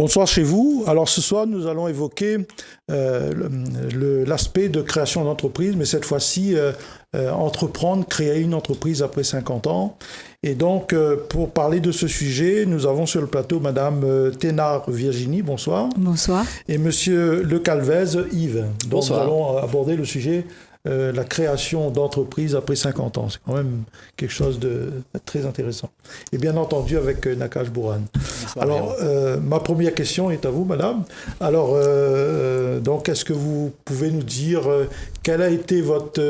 Bonsoir chez vous. Alors ce soir, nous allons évoquer l'aspect de création d'entreprise, mais cette fois-ci, entreprendre, créer une entreprise après 50 ans. Et donc, pour parler de ce sujet, nous avons sur le plateau Madame Thénard Virginie, bonsoir. Bonsoir. Et Monsieur Le Calvez Yves. Donc Bonsoir. nous allons aborder le sujet la création d'entreprise après 50 ans. C'est quand même quelque chose de très intéressant. Et bien entendu avec Nakash Bourane. Alors, ma première question est à vous, madame. Alors, donc, est-ce que vous pouvez nous dire quelle a été votre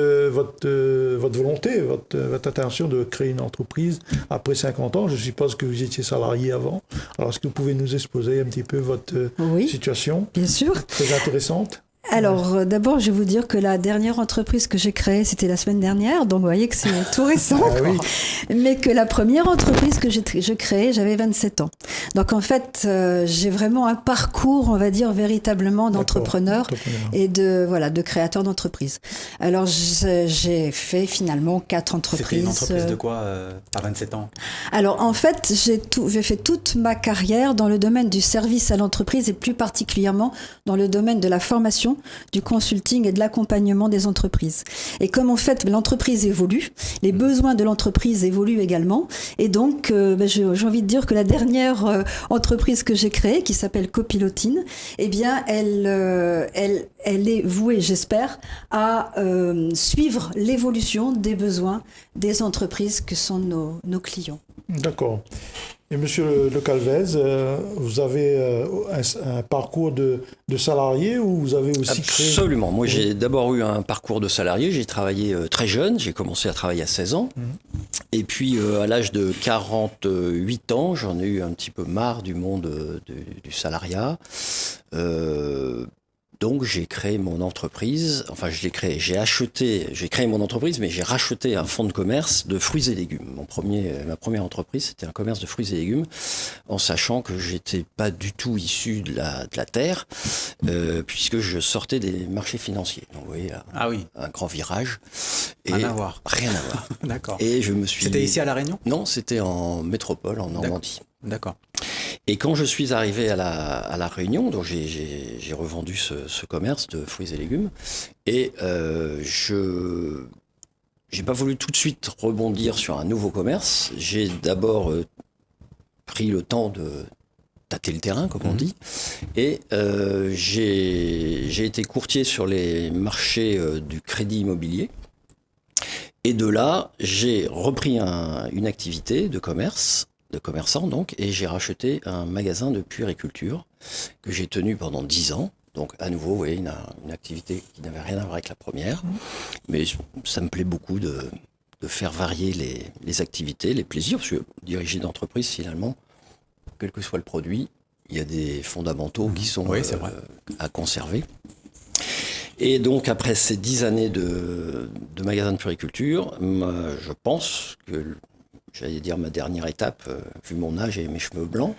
volonté, votre intention de créer une entreprise après 50 ans? Je suppose que vous étiez salarié avant. Alors, est-ce que vous pouvez nous exposer un petit peu votre situation? Bien sûr. Très intéressante. Alors, d'abord, je vais vous dire que la dernière entreprise que j'ai créée, c'était la semaine dernière, donc vous voyez que c'est tout récent. Ah oui. Mais que la première entreprise que je créée, j'avais 27 ans. Donc, en fait, j'ai vraiment un parcours, on va dire, véritablement d'entrepreneur et de créateur d'entreprise. Alors, j'ai fait finalement 4 entreprises. C'était une entreprise de quoi à 27 ans? Alors, en fait, j'ai fait toute ma carrière dans le domaine du service à l'entreprise et plus particulièrement dans le domaine de la formation, du consulting et de l'accompagnement des entreprises. Et comme en fait l'entreprise évolue, les besoins de l'entreprise évoluent également. Et donc, j'ai envie de dire que la dernière entreprise que j'ai créée, qui s'appelle Copilotine, eh bien, elle est vouée, j'espère, à suivre l'évolution des besoins des entreprises que sont nos clients. D'accord. Et Monsieur Le Calvez, vous avez un parcours de salarié ou vous avez aussi créé... Absolument. Moi, j'ai d'abord eu un parcours de salarié. J'ai travaillé très jeune. J'ai commencé à travailler à 16 ans. Et puis, à l'âge de 48 ans, j'en ai eu un petit peu marre du monde du salariat. Donc, j'ai créé mon entreprise. Enfin, j'ai créé mon entreprise, mais j'ai racheté un fonds de commerce de fruits et légumes. Ma première entreprise, c'était un commerce de fruits et légumes, en sachant que j'étais pas du tout issu de la terre, puisque je sortais des marchés financiers. Donc, vous voyez, un grand virage. Rien à voir. Rien à voir. D'accord. Et je me suis... C'était ici à La Réunion? Non, c'était en métropole, en Normandie. D'accord. Et quand je suis arrivé à la Réunion, donc j'ai revendu ce commerce de fruits et légumes, et je n'ai pas voulu tout de suite rebondir sur un nouveau commerce. J'ai d'abord pris le temps de tâter le terrain, comme on dit, et j'ai été courtier sur les marchés du crédit immobilier. Et de là, j'ai repris une activité de commerçant donc, et j'ai racheté un magasin de puériculture que j'ai tenu pendant 10 ans. Donc à nouveau, vous voyez, une activité qui n'avait rien à voir avec la première. Mais ça me plaît beaucoup de faire varier les activités, les plaisirs, parce que diriger une entreprise, finalement, quel que soit le produit, il y a des fondamentaux qui sont à conserver. Et donc, après ces 10 années de magasin de puériculture, je pense que, j'allais dire ma dernière étape, vu mon âge et mes cheveux blancs,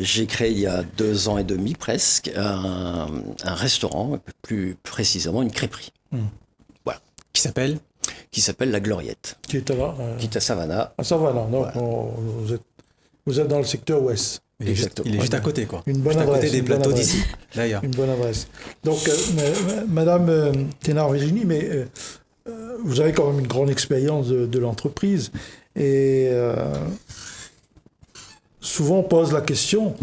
j'ai créé il y a 2 ans et demi presque un restaurant, plus précisément une crêperie. Voilà. Qui s'appelle La Gloriette. Qui est à Savannah. À Savannah, donc voilà. vous êtes dans le secteur ouest. Il est juste à côté, quoi. Une bonne juste adresse. À côté des plateaux d'ici, d'ailleurs. Une bonne adresse. Donc, Madame Thénard Virginie, mais vous avez quand même une grande expérience de l'entreprise. Et souvent, on pose la question,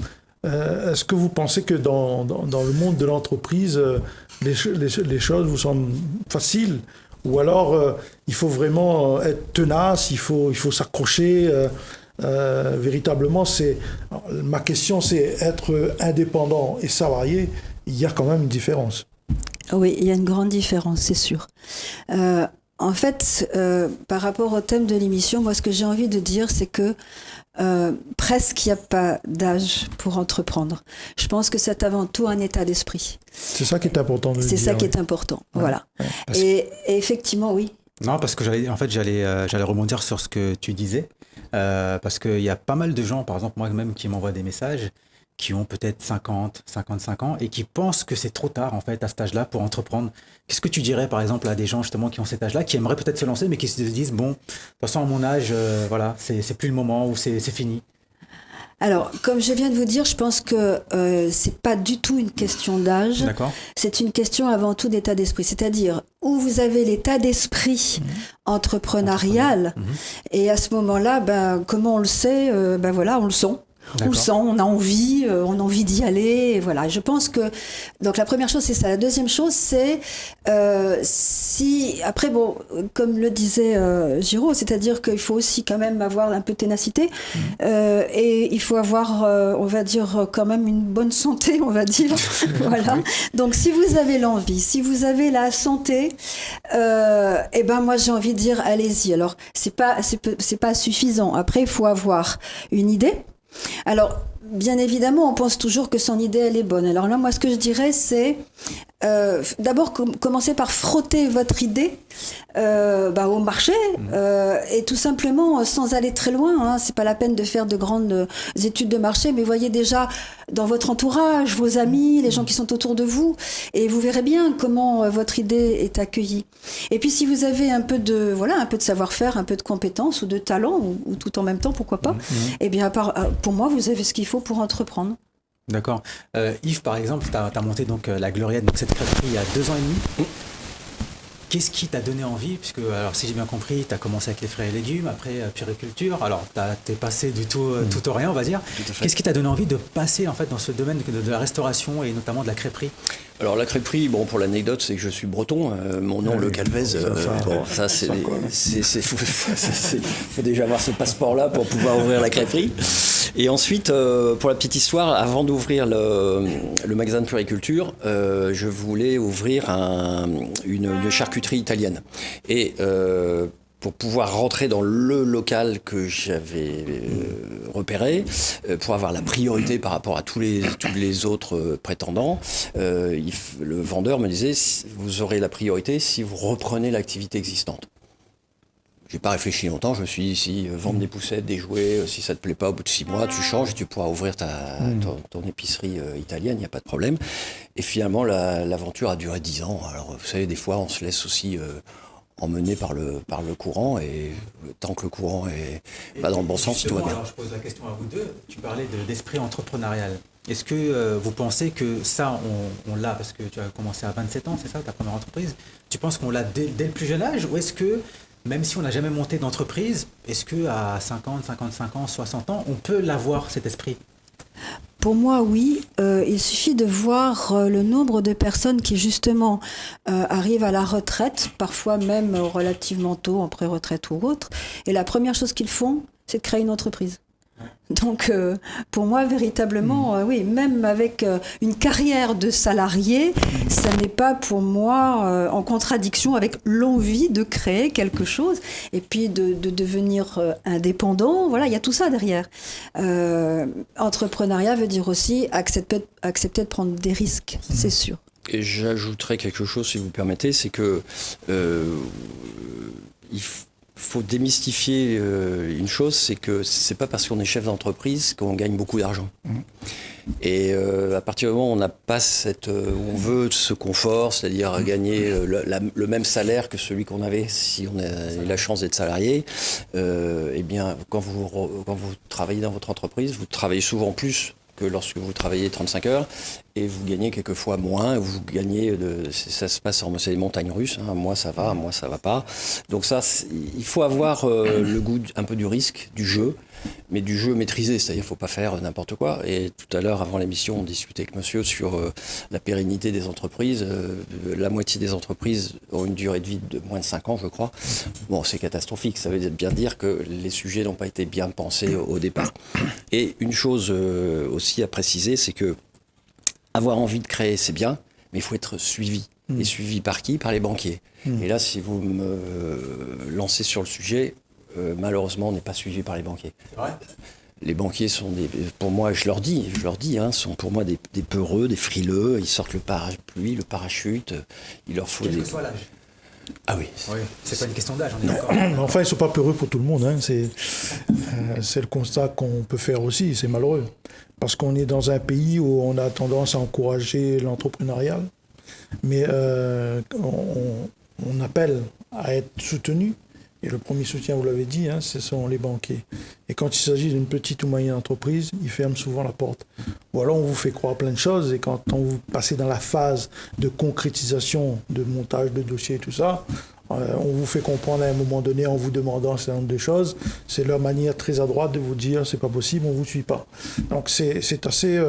est-ce que vous pensez que dans le monde de l'entreprise, les choses vous semblent faciles? Ou alors, il faut vraiment être tenace, il faut s'accrocher véritablement, ma question, c'est être indépendant et salarié, il y a quand même une différence. Oui, il y a une grande différence, c'est sûr. En fait, par rapport au thème de l'émission, moi, ce que j'ai envie de dire, c'est que presque il n'y a pas d'âge pour entreprendre. Je pense que c'est avant tout un état d'esprit. C'est ça qui est important de dire. C'est ça qui est important, voilà. Ouais. Et effectivement, oui. Non, parce que j'allais rebondir sur ce que tu disais. Parce qu'il y a pas mal de gens, par exemple moi-même, qui m'envoient des messages qui ont peut-être 50, 55 ans et qui pensent que c'est trop tard en fait à cet âge-là pour entreprendre. Qu'est-ce que tu dirais par exemple à des gens justement qui ont cet âge-là, qui aimeraient peut-être se lancer mais qui se disent bon, de toute façon à mon âge, voilà, c'est plus le moment ou c'est fini? Alors, comme je viens de vous dire, je pense que c'est pas du tout une question d'âge. D'accord. C'est une question avant tout d'état d'esprit. C'est-à-dire où vous avez l'état d'esprit entrepreneurial. Et à ce moment-là, comment on le sait voilà, on le sent. On le sent, on a envie d'y aller, et voilà. Je pense que donc la première chose c'est ça. La deuxième chose c'est si après bon, comme le disait Giraud, c'est-à-dire qu'il faut aussi quand même avoir un peu de ténacité et il faut avoir, on va dire quand même une bonne santé, on va dire. Voilà. Donc si vous avez l'envie, si vous avez la santé, moi j'ai envie de dire allez-y. Alors c'est pas suffisant. Après il faut avoir une idée. Alors, bien évidemment, on pense toujours que son idée, elle est bonne. Alors là, moi, ce que je dirais, c'est d'abord commencer par frotter votre idée au marché et tout simplement, sans aller très loin, c'est pas la peine de faire de grandes études de marché, mais voyez déjà dans votre entourage, vos amis, les gens qui sont autour de vous, et vous verrez bien comment votre idée est accueillie. Et puis, si vous avez un peu de savoir-faire, un peu de compétences ou de talent, ou tout en même temps, pourquoi pas, eh bien, pour moi, vous avez ce qu'il faut pour entreprendre. D'accord. Yves, par exemple, tu as monté donc la Gloriette, donc cette crêperie, il y a 2 ans et demi. Qu'est-ce qui t'a donné envie? Puisque, alors, si j'ai bien compris, tu as commencé avec les fruits et légumes, après puériculture. Alors, t'es passé du tout au rien, on va dire. Qu'est-ce qui t'a donné envie de passer en fait dans ce domaine de la restauration et notamment de la crêperie? Alors la crêperie, bon, pour l'anecdote, c'est que je suis breton. Mon nom, le Calvez, ça c'est faut déjà avoir ce passeport-là pour pouvoir ouvrir la crêperie. Et ensuite, pour la petite histoire, avant d'ouvrir le magasin de puériculture, je voulais ouvrir une charcuterie italienne. Et pour pouvoir rentrer dans le local que j'avais repéré, pour avoir la priorité par rapport à tous les autres prétendants, le vendeur me disait « vous aurez la priorité si vous reprenez l'activité existante ». J'ai pas réfléchi longtemps, je me suis dit si vendre des poussettes, des jouets, si ça te plaît pas, au bout de 6 mois, tu changes et tu pourras ouvrir ton épicerie italienne, il n'y a pas de problème. Et finalement, l'aventure a duré 10 ans. Alors vous savez, des fois, on se laisse aussi emmené par le courant, et tant que le courant va dans le bon sens, tout va bien. Alors je pose la question à vous deux. Tu parlais d'esprit entrepreneurial. Est-ce que vous pensez que ça, on l'a, parce que tu as commencé à 27 ans, c'est ça, ta première entreprise? Tu penses qu'on l'a dès le plus jeune âge, ou est-ce que, même si on n'a jamais monté d'entreprise, est-ce qu'à 50, 55 ans, 60 ans, on peut l'avoir, cet esprit? Pour moi, oui. Il suffit de voir le nombre de personnes qui, justement, arrivent à la retraite, parfois même relativement tôt, en pré-retraite ou autre. Et la première chose qu'ils font, c'est de créer une entreprise. Donc, pour moi, véritablement, oui, même avec une carrière de salarié, ça n'est pas pour moi en contradiction avec l'envie de créer quelque chose et puis de devenir indépendant. Voilà, il y a tout ça derrière. Entrepreneuriat veut dire aussi accepter de prendre des risques, c'est sûr. Et j'ajouterais quelque chose, si vous permettez, c'est que il faut démystifier une chose, c'est que c'est pas parce qu'on est chef d'entreprise qu'on gagne beaucoup d'argent. Et à partir du moment où on n'a pas on veut ce confort, c'est-à-dire gagner le même salaire que celui qu'on avait si on a eu la chance d'être salarié, eh bien, quand vous travaillez dans votre entreprise, vous travaillez souvent plus que lorsque vous travaillez 35 heures, et vous gagnez quelquefois moins, vous gagnez, ça se passe c'est des montagnes russes, hein, moi ça va pas. Donc ça, il faut avoir le goût un peu du risque, du jeu, mais du jeu maîtrisé, c'est-à-dire qu'il ne faut pas faire n'importe quoi. Et tout à l'heure, avant l'émission, on discutait avec monsieur sur la pérennité des entreprises. La moitié des entreprises ont une durée de vie de moins de 5 ans, je crois. Bon, c'est catastrophique, ça veut bien dire que les sujets n'ont pas été bien pensés au départ. Et une chose aussi à préciser, c'est que avoir envie de créer, c'est bien, mais il faut être suivi. Et suivi par qui? Par les banquiers. Et là, si vous me lancez sur le sujet, malheureusement, on n'est pas suivi par les banquiers. C'est vrai. Les banquiers sont pour moi, je leur dis, sont pour moi des peureux, des frileux. Ils sortent le parapluie, le parachute. Il leur faut Quel que soit l'âge. Ah oui. Oui, c'est pas une question d'âge, on est d'accord. Mais enfin, ils ne sont pas peureux pour tout le monde. Hein. C'est le constat qu'on peut faire aussi. C'est malheureux. Parce qu'on est dans un pays où on a tendance à encourager l'entrepreneuriat. Mais on appelle à être soutenu. Et le premier soutien, vous l'avez dit, ce sont les banquiers. Et quand il s'agit d'une petite ou moyenne entreprise, ils ferment souvent la porte. Ou alors on vous fait croire plein de choses, et quand on vous passez dans la phase de concrétisation, de montage de dossiers et tout ça, on vous fait comprendre à un moment donné en vous demandant un certain nombre de choses. C'est leur manière très à droite de vous dire c'est pas possible, on vous suit pas. Donc c'est assez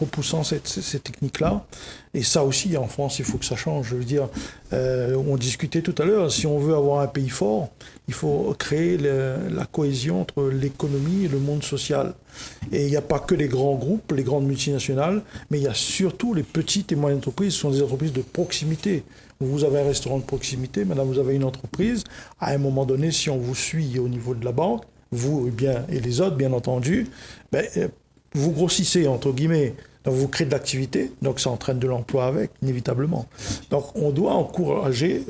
repoussant ces techniques-là. Et ça aussi, en France, il faut que ça change. Je veux dire, on discutait tout à l'heure, si on veut avoir un pays fort, il faut créer la cohésion entre l'économie et le monde social. Et il n'y a pas que les grands groupes, les grandes multinationales, mais il y a surtout les petites et moyennes entreprises. Ce sont des entreprises de proximité. Vous avez un restaurant de proximité, maintenant vous avez une entreprise. À un moment donné, si on vous suit au niveau de la banque, vous et les autres, bien entendu, vous grossissez, entre guillemets. Donc vous créez de l'activité, donc ça entraîne de l'emploi avec, inévitablement. Donc on doit encourager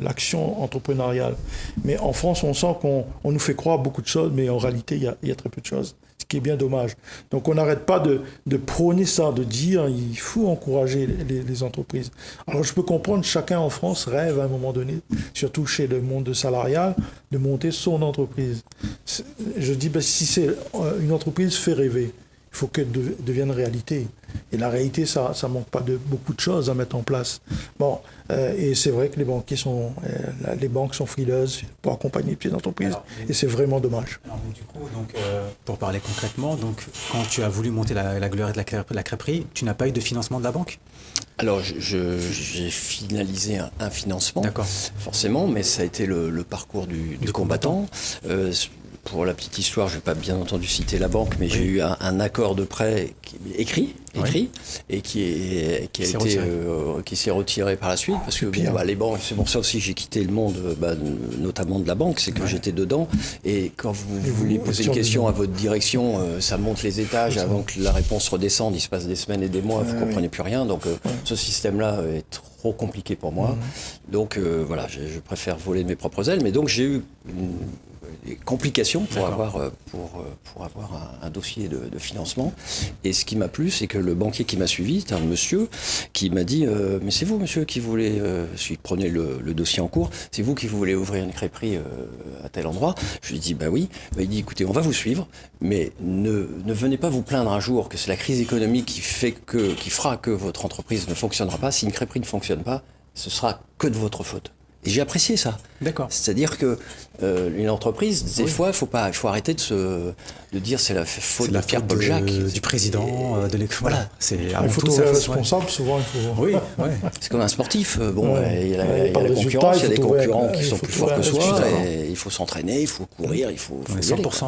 l'action entrepreneuriale. Mais en France, on sent qu'on nous fait croire beaucoup de choses, mais en réalité, il y a très peu de choses, ce qui est bien dommage. Donc on n'arrête pas de prôner ça, de dire il faut encourager les entreprises. Alors je peux comprendre, chacun en France rêve à un moment donné, surtout chez le monde salarial, de monter son entreprise. Je dis, si c'est une entreprise fait rêver, il faut qu'elle devienne réalité. Et la réalité, ça manque pas de beaucoup de choses à mettre en place. Bon, et c'est vrai que les banques sont frileuses pour accompagner les petites entreprises, et c'est vraiment dommage. Alors, du coup, pour parler concrètement, quand tu as voulu monter la Gloriette de la crêperie, tu n'as pas eu de financement de la banque ? Alors, j'ai finalisé un financement, D'accord. Forcément, mais ça a été le parcours du combattant. Pour la petite histoire, je ne vais pas bien entendu citer la banque, mais j'ai eu un accord de prêt écrit, et qui s'est retiré par la suite, parce que les banques, c'est pour ça aussi que j'ai quitté le monde, notamment de la banque, c'est que j'étais dedans, et quand vous voulez poser une question à votre direction, ça monte les étages avant que la réponse redescende, il se passe des semaines et des mois, vous ne comprenez plus rien, donc ce système-là est trop compliqué pour moi, donc je préfère voler de mes propres ailes, mais donc j'ai eu des complications pour avoir un dossier de financement. Et ce qui m'a plu, c'est que le banquier qui m'a suivi, c'était un monsieur qui m'a dit mais c'est vous, monsieur, qui voulez, si prenez le dossier en cours, c'est vous qui voulez ouvrir une crêperie à tel endroit. Je lui ai dit oui. Il dit écoutez, on va vous suivre, mais ne venez pas vous plaindre un jour que c'est la crise économique qui fera que votre entreprise ne fonctionnera pas. Si une crêperie ne fonctionne pas, ce sera que de votre faute. Et j'ai apprécié ça. D'accord. C'est-à-dire que une entreprise, des fois, il faut arrêter de dire c'est la faute de Pierre-Paul Jacques, du président, de l'école. Voilà. Il faut trouver un responsable. Souvent, il faut. Oui. C'est comme un sportif. Il y a la concurrence, il y a des concurrents qui sont plus forts que soi. Il faut s'entraîner, il faut courir, il faut. On est 100%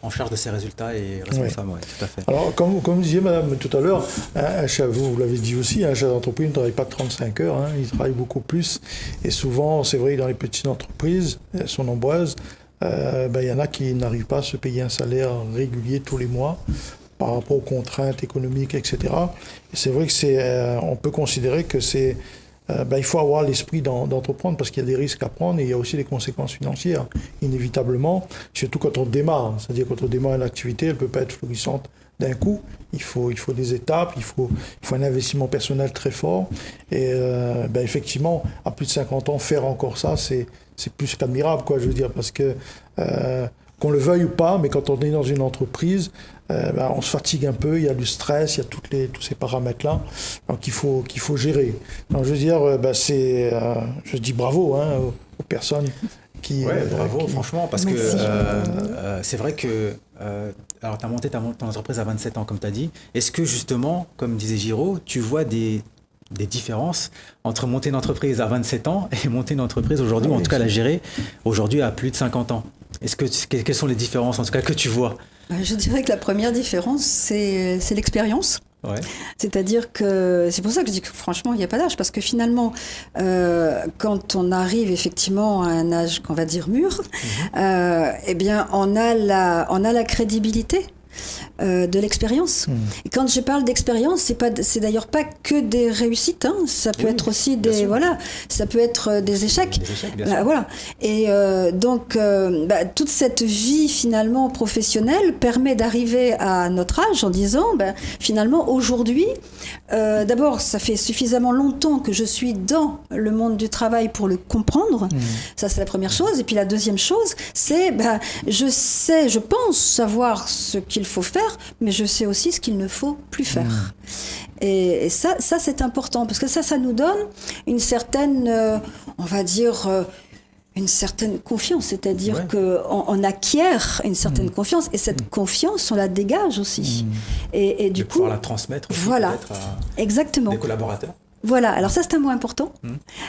en charge de ses résultats et responsable, tout à fait. Alors, comme vous disiez, madame, tout à l'heure, vous l'avez dit aussi, un chef d'entreprise ne travaille pas 35 heures, il travaille beaucoup plus. Et souvent, c'est vrai, dans les petites entreprises, elles sont nombreuses, il y en a qui n'arrivent pas à se payer un salaire régulier tous les mois par rapport aux contraintes économiques, etc. Et c'est vrai que on peut considérer que il faut avoir l'esprit d'entreprendre parce qu'il y a des risques à prendre et il y a aussi des conséquences financières, inévitablement, surtout quand on démarre. C'est-à-dire quand on démarre une activité, elle ne peut pas être florissante d'un coup. Il faut des étapes, il faut un investissement personnel très fort. Et effectivement, à plus de 50 ans, faire encore ça, c'est plus qu'admirable, je veux dire, parce que qu'on le veuille ou pas, mais quand on est dans une entreprise, on se fatigue un peu, il y a du stress, il y a tous ces paramètres-là, donc qu'il faut gérer. Donc je veux dire, je dis bravo aux personnes qui... bravo, franchement, parce que c'est vrai que... alors, tu as monté ton entreprise à 27 ans, comme tu as dit. Est-ce que justement, comme disait Giraud, tu vois des différences entre monter une entreprise à 27 ans et monter une entreprise aujourd'hui, ou en tout cas la gérer aujourd'hui à plus de 50 ans? Quelles sont les différences, en tout cas, que tu vois? Je dirais que la première différence, c'est l'expérience. Ouais. C'est-à-dire que c'est pour ça que je dis que franchement, il n'y a pas d'âge, parce que finalement, quand on arrive effectivement à un âge qu'on va dire mûr, eh bien, on a la crédibilité de l'expérience. Et quand je parle d'expérience, c'est d'ailleurs pas que des réussites, ça peut être aussi ça peut être des échecs. Bien sûr. Voilà. Et donc toute cette vie finalement professionnelle permet d'arriver à notre âge en disant finalement aujourd'hui D'abord, ça fait suffisamment longtemps que je suis dans le monde du travail pour le comprendre. Ça, c'est la première chose. Et puis la deuxième chose, c'est je pense savoir ce qu'il faut faire, mais je sais aussi ce qu'il ne faut plus faire. Et ça, c'est important, parce que ça nous donne une certaine, on va dire, une certaine confiance, c'est-à-dire qu'on acquiert une certaine confiance, et cette confiance, on la dégage aussi. Et du coup, pouvoir la transmettre aussi, voilà, peut-être à exactement. des collaborateurs. Voilà, alors ça c'est un mot important.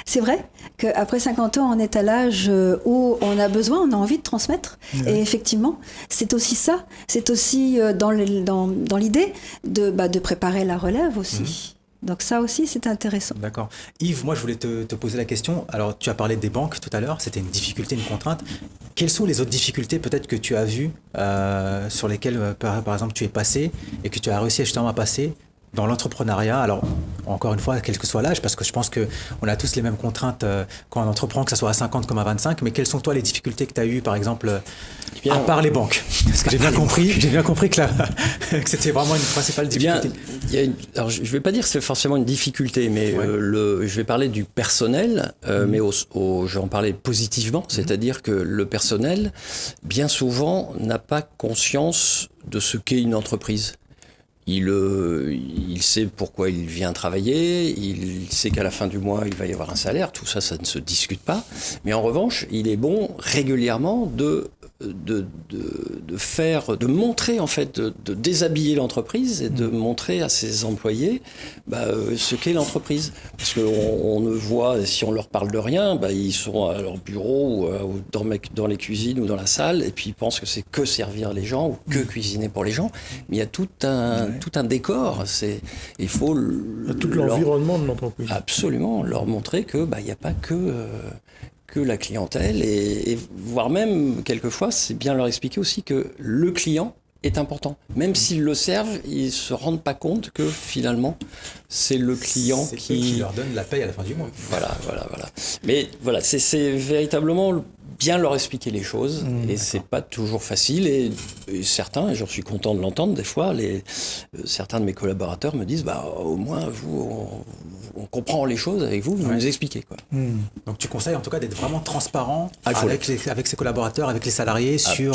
C'est vrai qu'après 50 ans, on est à l'âge où on a besoin, on a envie de transmettre. Et effectivement, c'est aussi ça. C'est aussi dans l'idée de préparer la relève aussi. Donc ça aussi, c'est intéressant. D'accord. Yves, moi je voulais te poser la question. Alors tu as parlé des banques tout à l'heure, c'était une difficulté, une contrainte. Quelles sont les autres difficultés peut-être que tu as vues, sur lesquelles par exemple tu es passé et que tu as réussi justement à passer dans l'entrepreneuriat? Alors, encore une fois, quel que soit l'âge, parce que je pense qu'on a tous les mêmes contraintes quand on entreprend, que ce soit à 50 comme à 25, mais quelles sont toi les difficultés que tu as eues, par exemple, à part les banques? Parce que j'ai bien compris que c'était vraiment une principale difficulté. Alors, je ne vais pas dire que c'est forcément une difficulté, mais je vais parler du personnel, mais je vais en parler positivement, c'est-à-dire que le personnel, bien souvent, n'a pas conscience de ce qu'est une entreprise. Il sait pourquoi il vient travailler, il sait qu'à la fin du mois, il va y avoir un salaire, tout ça, ça ne se discute pas. Mais en revanche, il est bon régulièrement de montrer, en fait, de déshabiller l'entreprise et de montrer à ses employés ce qu'est l'entreprise. Parce qu'on ne voit, si on leur parle de rien, ils sont à leur bureau ou dans les cuisines ou dans la salle, et puis ils pensent que c'est que servir les gens ou que cuisiner pour les gens. Mais il y a tout un décor. Il faut tout l'environnement de l'entreprise. Absolument, leur montrer que il n'y a pas que la clientèle, et voire même, quelquefois, c'est bien leur expliquer aussi que le client est important. Même s'ils le servent, ils ne se rendent pas compte que finalement, c'est le client qui leur donne la paye à la fin du mois. Voilà. Mais voilà, c'est véritablement bien leur expliquer les choses, et c'est pas toujours facile, et certains, et j'en suis content de l'entendre, des fois, certains de mes collaborateurs me disent, au moins, on comprend les choses avec vous, vous nous expliquez, quoi. Donc tu conseilles en tout cas d'être vraiment transparent avec ses collaborateurs, avec les salariés sur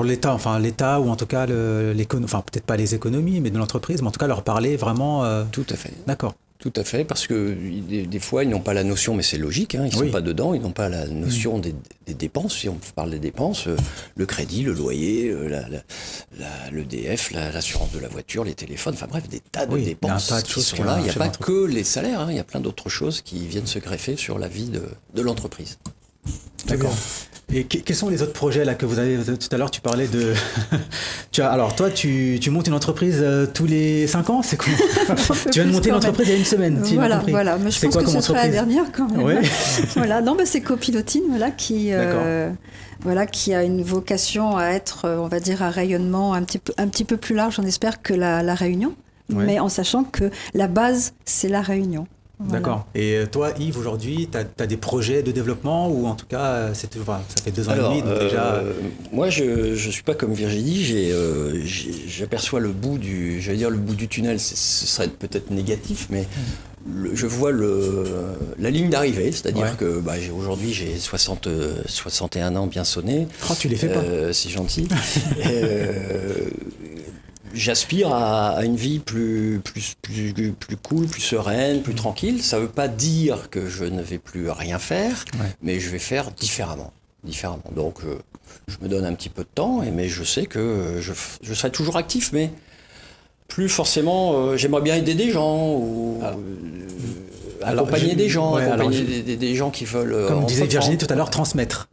l'état, l'état, ou en tout cas peut-être pas les économies, mais de l'entreprise, mais en tout cas leur parler vraiment. Tout à fait. D'accord. Tout à fait, parce que des fois, ils n'ont pas la notion, mais c'est logique, ils ne sont pas dedans, ils n'ont pas la notion des dépenses. Si on parle des dépenses, le crédit, le loyer, l'EDF, l'assurance de la voiture, les téléphones, enfin bref, des tas de dépenses qui sont là. Il n'y a pas que les salaires, il y a plein d'autres choses qui viennent se greffer sur la vie de l'entreprise. D'accord. Et quels sont les autres projets là que vous avez? Tout à l'heure, tu parlais de. Alors, toi, tu montes une entreprise tous les 5 ans, c'est quoi? Tu viens de monter une entreprise il y a une semaine. Voilà. Mais je pense que ce sera la dernière quand même. Ouais. Voilà. Non, c'est Copilotine, qui a une vocation à être, on va dire, un rayonnement un petit peu plus large, on espère, que la Réunion, mais en sachant que la base, c'est la Réunion. Voilà. D'accord. Et toi, Yves, aujourd'hui, tu as des projets de développement, ou en tout cas, ça fait 2 ans et demi, donc déjà... Moi, je ne suis pas comme Virginie, j'aperçois le bout du tunnel, ce serait peut-être négatif, mais je vois la ligne d'arrivée, c'est-à-dire que aujourd'hui, j'ai 61 ans bien sonnés. Oh, tu les fais pas. C'est gentil. J'aspire à une vie plus cool, plus sereine, plus tranquille. Ça ne veut pas dire que je ne vais plus rien faire, mais je vais faire différemment. Donc, je me donne un petit peu de temps, mais je sais que je serai toujours actif, mais plus forcément. J'aimerais bien aider des gens, ou accompagner des gens, des gens qui veulent. Comme disait Virginie tout à l'heure, transmettre.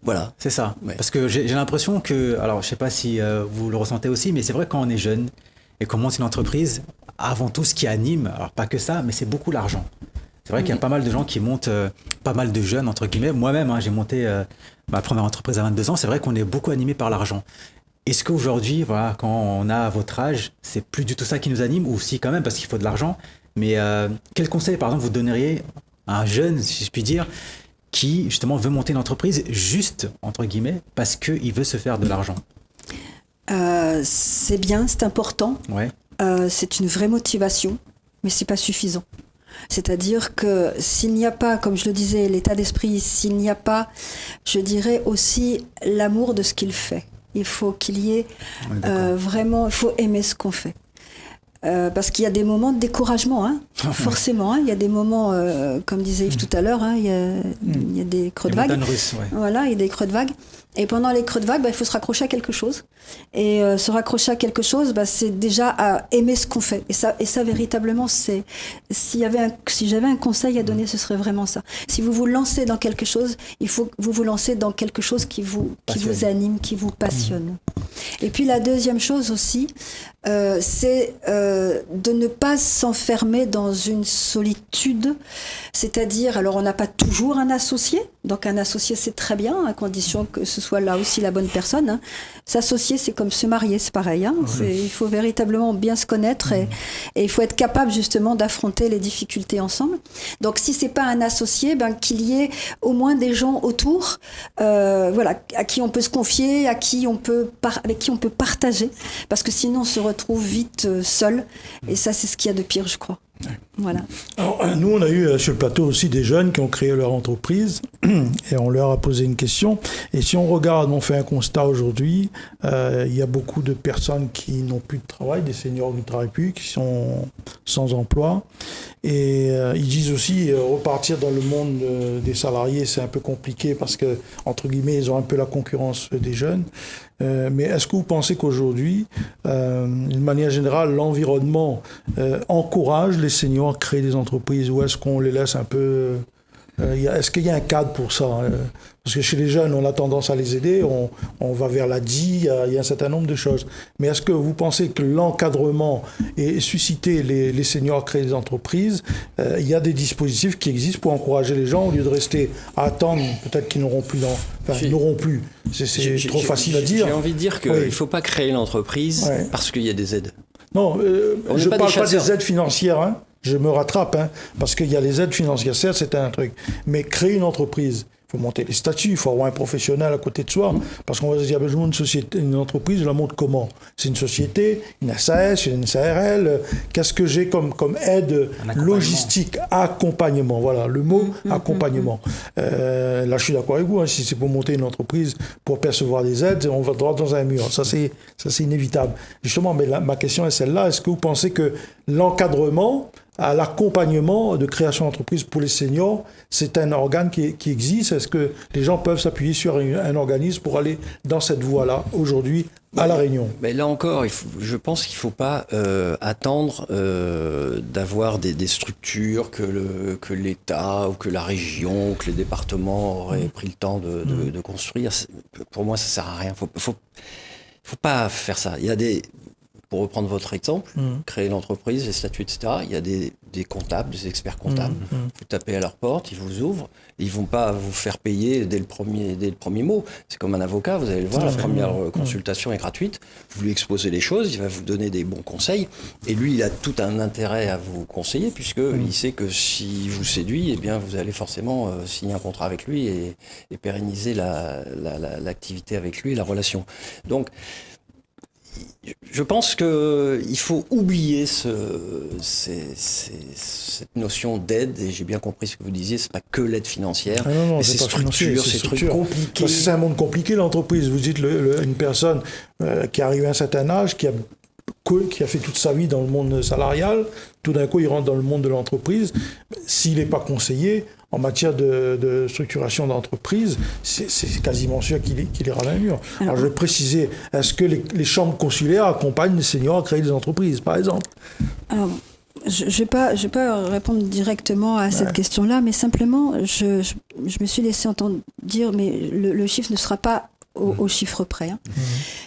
Voilà. C'est ça. Ouais. Parce que j'ai l'impression que, alors je sais pas si vous le ressentez aussi, mais c'est vrai, quand on est jeune et qu'on monte une entreprise, avant tout, ce qui anime, alors pas que ça, mais c'est beaucoup l'argent. C'est vrai qu'il y a pas mal de gens qui montent, pas mal de jeunes, entre guillemets. Moi-même, j'ai monté ma première entreprise à 22 ans. C'est vrai qu'on est beaucoup animé par l'argent. Est-ce qu'aujourd'hui, quand on a votre âge, c'est plus du tout ça qui nous anime, ou si quand même, parce qu'il faut de l'argent. Mais quel conseil, par exemple, vous donneriez à un jeune, si je puis dire, qui justement veut monter une entreprise juste, entre guillemets, parce qu'il veut se faire de l'argent? C'est bien, c'est important. Ouais. c'est une vraie motivation, mais c'est pas suffisant. C'est-à-dire que s'il n'y a pas, comme je le disais, l'état d'esprit, s'il n'y a pas, je dirais aussi l'amour de ce qu'il fait. Il faut qu'il y ait vraiment, il faut aimer ce qu'on fait. Parce qu'il y a des moments de découragement, hein, forcément. Hein, il y a des moments, comme disait Yves tout à l'heure, hein, il y a des creux de vague. Voilà, il y a des creux de vague. Et pendant les creux de vague, il faut se raccrocher à quelque chose. Et se raccrocher à quelque chose, c'est déjà à aimer ce qu'on fait. Et ça véritablement, c'est si j'avais un conseil à donner, ce serait vraiment ça. Si vous vous lancez dans quelque chose, il faut que vous vous lancez dans quelque chose qui vous anime, qui vous passionne. Et puis la deuxième chose aussi, c'est de ne pas s'enfermer dans une solitude. C'est-à-dire, alors on n'a pas toujours un associé. Donc un associé, c'est très bien, à condition que ce soit là aussi la bonne personne. Hein. S'associer, c'est comme se marier, c'est pareil. Hein. Il faut véritablement bien se connaître et il faut être capable justement d'affronter les difficultés ensemble. Donc si c'est pas un associé, qu'il y ait au moins des gens autour, voilà, à qui on peut se confier, avec qui on peut partager, parce que sinon on se retrouve vite seul. Et ça, c'est ce qu'il y a de pire, je crois. Voilà. Alors, nous, on a eu sur le plateau aussi des jeunes qui ont créé leur entreprise et on leur a posé une question. Et si on regarde, on fait un constat aujourd'hui, il y a beaucoup de personnes qui n'ont plus de travail, des seniors qui ne travaillent plus, qui sont sans emploi. Et ils disent aussi repartir dans le monde des salariés, c'est un peu compliqué parce que, entre guillemets, ils ont un peu la concurrence des jeunes. Mais est-ce que vous pensez qu'aujourd'hui, d'une manière générale, l'environnement encourage les seniors à créer des entreprises ou est-ce qu'on les laisse un peu... est-ce qu'il y a un cadre pour ça? Parce que chez les jeunes, on a tendance à les aider, on va vers la DI, il y a un certain nombre de choses. Mais est-ce que vous pensez que l'encadrement et susciter les seniors à créer des entreprises, il y a des dispositifs qui existent pour encourager les gens au lieu de rester à attendre, peut-être qu'ils n'auront plus ils n'auront plus. C'est trop facile à dire. J'ai envie de dire qu'il ne faut pas créer l'entreprise parce qu'il y a des aides. Non, je ne parle pas des aides financières, hein. Je me rattrape, hein, parce qu'il y a les aides financières, certes, c'est un truc. Mais créer une entreprise, il faut monter les statuts, il faut avoir un professionnel à côté de soi, parce qu'on va se dire, je monte une entreprise, je la monte comment? C'est une société, une SAS, une SARL, qu'est-ce que j'ai comme aide logistique, accompagnement, voilà, le mot accompagnement. Là, je suis d'accord avec vous, hein, si c'est pour monter une entreprise, pour percevoir des aides, on va droit dans un mur, ça c'est inévitable. Justement, mais ma question est celle-là, est-ce que vous pensez que l'encadrement à l'accompagnement de création d'entreprise pour les seniors, c'est un organe qui existe? Est-ce que les gens peuvent s'appuyer sur un organisme pour aller dans cette voie-là, aujourd'hui, à La Réunion? Mais là encore, je pense qu'il ne faut pas attendre d'avoir des structures que l'État ou que la région ou que les départements auraient pris le temps de construire. Pour moi, ça ne sert à rien. Faut pas faire ça. Il y a pour reprendre votre exemple, créer l'entreprise, les statuts, etc., il y a des comptables, des experts comptables. Vous tapez à leur porte, ils vous ouvrent. Ils ne vont pas vous faire payer dès le premier mot. C'est comme un avocat, vous allez le voir, la première consultation est gratuite. Vous lui exposez les choses, il va vous donner des bons conseils. Et lui, il a tout un intérêt à vous conseiller, puisqu'il sait que s'il vous séduit, eh bien, vous allez forcément signer un contrat avec lui et pérenniser l'activité avec lui et la relation. Donc, je pense qu'il faut oublier cette notion d'aide, et j'ai bien compris ce que vous disiez, c'est pas que l'aide financière, mais c'est structure, c'est trucs compliqués. Parce que c'est un monde compliqué, l'entreprise. Vous dites une personne qui arrive à un certain âge, qui a fait toute sa vie dans le monde salarial, tout d'un coup il rentre dans le monde de l'entreprise, s'il n'est pas conseillé, en matière de structuration d'entreprise, c'est quasiment sûr qu'il ira dans le mur. Alors je vais préciser, est-ce que les chambres consulaires accompagnent les seniors à créer des entreprises, par exemple? Alors, je ne vais pas répondre directement à cette question-là, mais simplement, je me suis laissé entendre dire, mais le chiffre ne sera pas au chiffre près. Hein.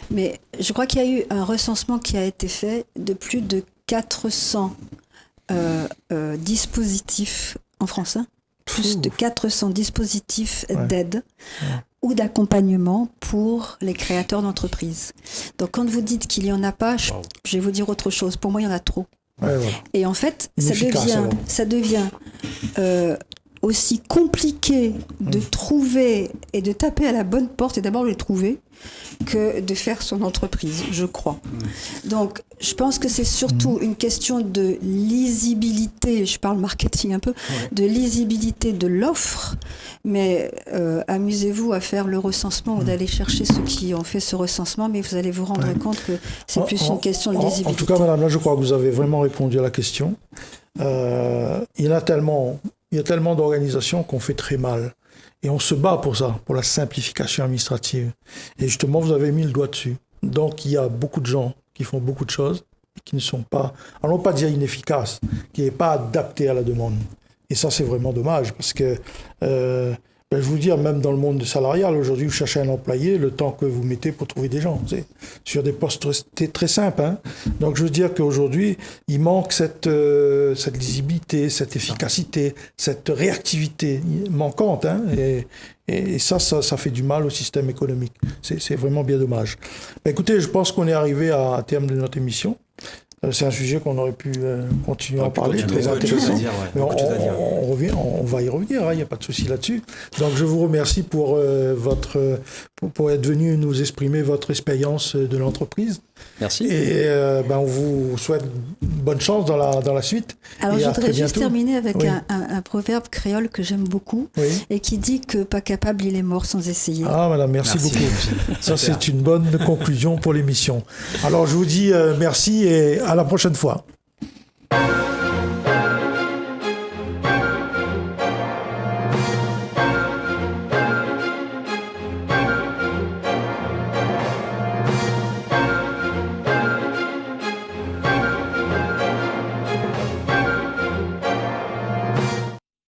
Mais je crois qu'il y a eu un recensement qui a été fait de plus de 400 dispositifs en France. Hein. Plus de 400 dispositifs d'aide ou d'accompagnement pour les créateurs d'entreprises. Donc quand vous dites qu'il n'y en a pas, je vais vous dire autre chose. Pour moi, il y en a trop. Et en fait, ça devient aussi compliqué de trouver et de taper à la bonne porte, et d'abord de le trouver, que de faire son entreprise, je crois. Donc, je pense que c'est surtout une question de lisibilité, je parle marketing un peu, de lisibilité de l'offre, mais amusez-vous à faire le recensement ou d'aller chercher ceux qui ont fait ce recensement, mais vous allez vous rendre compte que c'est plus une question de lisibilité. En tout cas, madame, là, je crois que vous avez vraiment répondu à la question. Il y a tellement d'organisations qu'on fait très mal. Et on se bat pour ça, pour la simplification administrative. Et justement, vous avez mis le doigt dessus. Donc, il y a beaucoup de gens qui font beaucoup de choses et qui ne sont pas, allons pas dire inefficaces, qui n'est pas adapté à la demande. Et ça, c'est vraiment dommage parce que, je vous dis, même dans le monde salarial, aujourd'hui, vous cherchez un employé, le temps que vous mettez pour trouver des gens, c'est sur des postes très simples. Hein. Donc, je veux dire qu'aujourd'hui, il manque cette lisibilité, cette efficacité, cette réactivité manquante. Hein, et ça fait du mal au système économique. C'est vraiment bien dommage. Ben, écoutez, je pense qu'on est arrivé à terme de notre émission. C'est un sujet qu'on aurait pu continuer à en parler, très intéressant. Mais on va y revenir, il n'y a pas de souci là-dessus. Donc je vous remercie pour être venu nous exprimer votre expérience de l'entreprise. Merci. Et on vous souhaite bonne chance dans la suite. Alors je voudrais juste terminer avec un proverbe créole que j'aime beaucoup et qui dit que pas capable, il est mort sans essayer. Ah madame, merci beaucoup. Ça c'est une bonne conclusion pour l'émission. Alors je vous dis merci et à la prochaine fois.